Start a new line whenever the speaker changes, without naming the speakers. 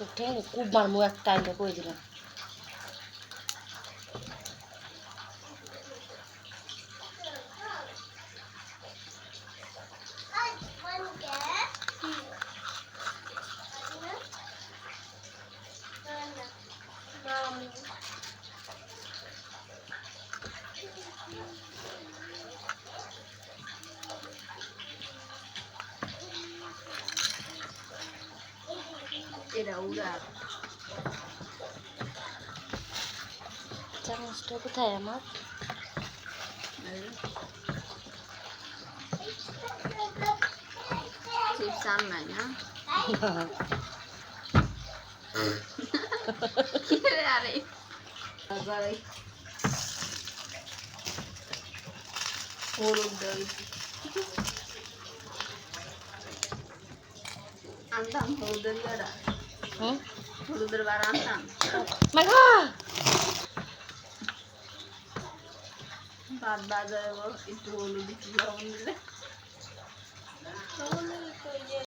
উঠে খুব মারমু একটা আইলে কই দিলাম
এটা উড়া
চামচটা কোথায় আমার
চিপস আন নাই না আরে আরে হলুদ দই আনতাম হলুদের বাড়া হলুদের বাড়া আনতাম
মাগা
ভাত বাজার একটু হলুদ একটু লবণ দিলে